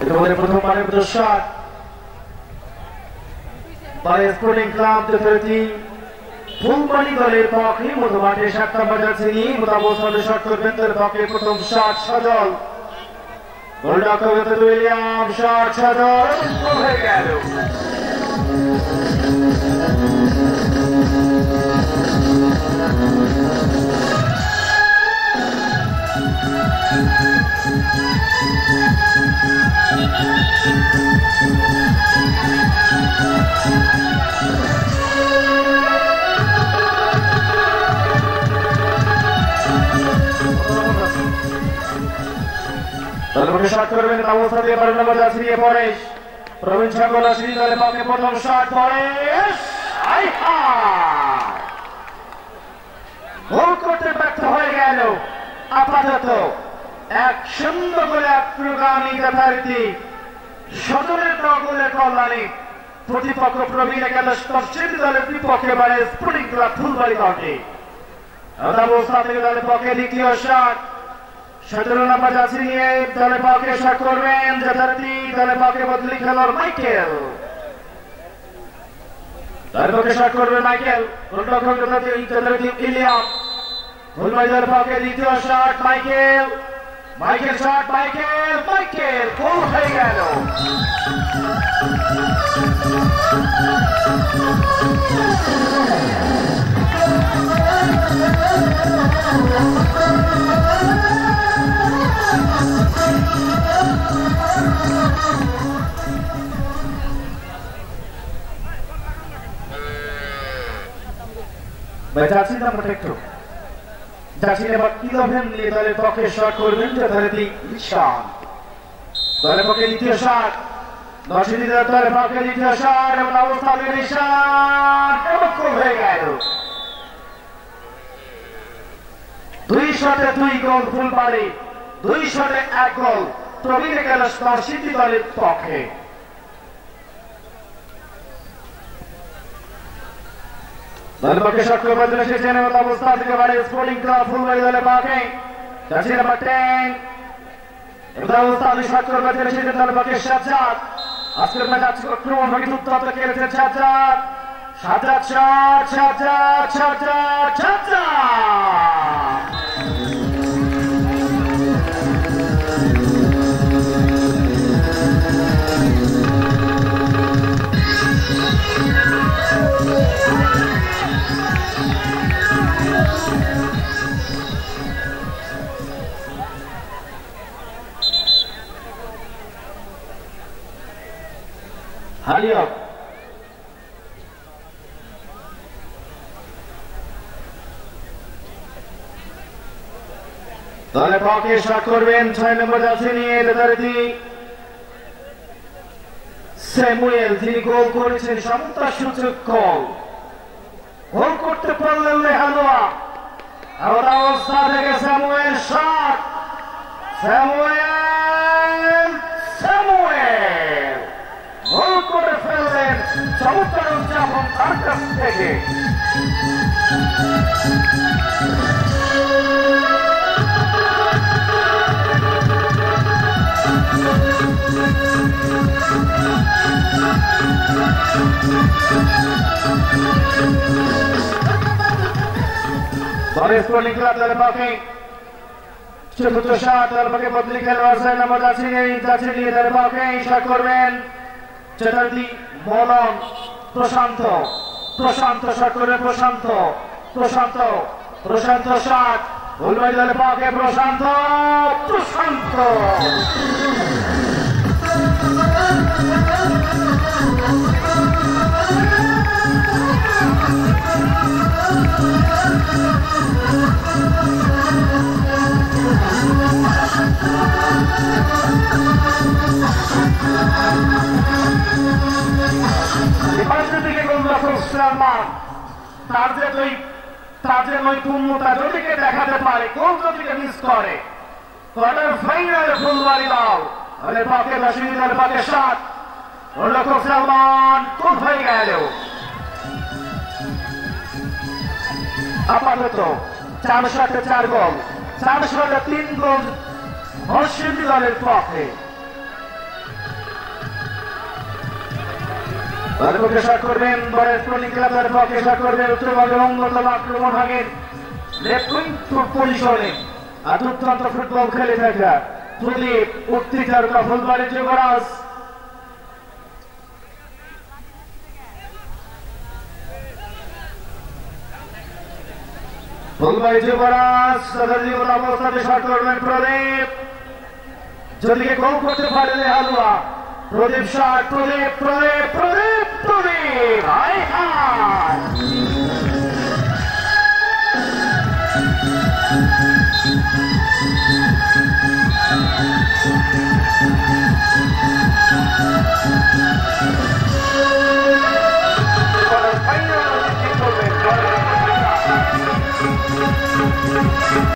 তোমাদের প্রথমবারের মতো শট বাই স্পোর্টিং ক্লাব যথারীতি ফুলবাড়ি দলের পক্ষে মধ্য মাঠে 7 নম্বর জার্সি মোতাবস্থানে শট করবেন তার পক্ষে প্রথম শট সজল গোলরক্ষক উইলিয়াম শট সজল হয়ে গেল। তারপরে শট করবেন অবস্থা দিয়ে 12 নম্বর জার্সি নিয়ে পরেশ প্রবীণ সাগর শ্রী দলের পক্ষে প্রথম শট পরেশ গোল করতে ব্যর্থ হয়ে গেল। আপাতত 1-0 গোলে অগ্রগামী যথারীতি সদরের গোলে কল্যাণী প্রতিপক্ষ প্রবীণ একাদশ তফসিলি দলের বিপক্ষে বাড়ে স্পোর্টিং ক্লাব ফুলবাড়ি দলটি। অবস্থা থেকে দলের পক্ষে দ্বিতীয় শট 17 নম্বর জার্সি নিয়ে দলের পক্ষে শট করবেন যথারীতি দলের পক্ষে বদলি খেলোয়াড় মাইকেল দলের পক্ষে শট করবেন মাইকেল গোলরক্ষক যথারীতি ইলিয়াম ফুলবাড়ি দলের পক্ষে দ্বিতীয় শট মাইকেল শট মাইকেল গোল হয়ে গেল। জার্সি নাম্বার একটু জার্সি নাম্বার 11 নিয়ে দলের পক্ষে শট করবেন যথারীতি ঈশান দলের পক্ষে দ্বিতীয় শট দর্শনী দলের পক্ষে দ্বিতীয় শট এবং অবস্থা ঈশান গোল হয়ে গেল। 2 শটে 2 গোল ফুলবাড়ি 2 শটে 1 গোল প্রবীণ একাদশ তফসিলি দলের পক্ষে। দলের পক্ষে শট করবেন এসেছেন অবস্থা থেকে বাড়ি স্পোর্টিং ক্লাব ফুলবাড়ি দলের পক্ষে জার্সি নাম্বার 10 এবং অবস্থা শট করবেন এসেছেন দলের পক্ষে সাজ্জাদ। আজকের ম্যাচ আক্রমণ ভাগে উত্তপ্ত খেলেছেন সাজ্জাদ শট হালিয়ক দলের পক্ষে শট করবেন 6 নম্বর জার্সি নিয়ে যথারীতি স্যামুয়েল যিনি গোল করেছেন সমতা সূচক গোল করতে পারলেন লেহানোয়া আর অবস্থা থেকে স্যামুয়েল শট গোল করে ফেললেন চমৎকার উদযাপন তার কাছ থেকে। স্পোর্টিং ক্লাব দলের পক্ষে চতুর্থ শট দলের পক্ষে বদলি খেলোয়াড় 6 নম্বর জার্সি নিয়ে দলের পক্ষে শট করবেন চতুর্থী মলন প্রশান্ত শট করবেন প্রশান্ত শট ফুলবাড়ি দলের পক্ষে প্রশান্ত তাদের নৈপুণ্যতা যদিকে দেখাতে পারে গোল যদিকে মিস করে কোয়ার্টার ফাইনালে ফুলবাড়ি দল দলের পক্ষে দর্শনী দলের পক্ষে শট গোলরক্ষক সালমান গোল হয়ে গেল। আপাতত 4 শটে 4 গোল 4 শটে 3 গোল দর্শনী দলের পক্ষে। তার পক্ষে শট করবেন বরের স্পোর্টিং ক্লাব, তার পক্ষে শট করবেন উত্তরবঙ্গের অন্যতম আক্রমণ ভাগের লেফট উইং পজিশনে আর দুর্দান্ত ফুটবল খেলে থাকা প্রদীপ উঠতি তারকা ফুলবাড়ি যুবরাজ। ফুলবাড়ি যুবরাজ তাদের জীবন অবস্থাতে শট করবেন প্রদীপ, যদি গোল করতে পারে হালুয়া। প্রদীপ শট, প্রদীপ প্রদীপ প্রদীপ প্রদীপ হাই হাই